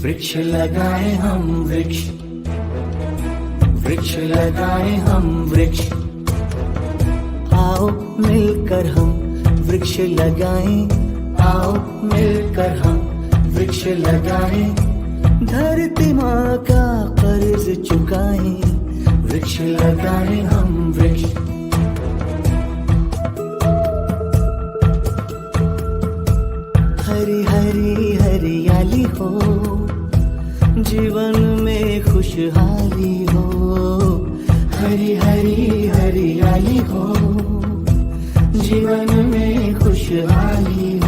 वृक्ष लगाए हम वृक्ष, वृक्ष लगाए हम वृक्ष। आओ मिलकर हम वृक्ष लगाएं, आओ मिलकर हम वृक्ष लगाएं। धरती माँ का कर्ज चुकाएं, वृक्ष लगाएं हम वृक्ष। हरी हरी हरियाली हो, जीवन में खुशहाली हो। हरी हरी हरियाली हो, जीवन में खुशहाली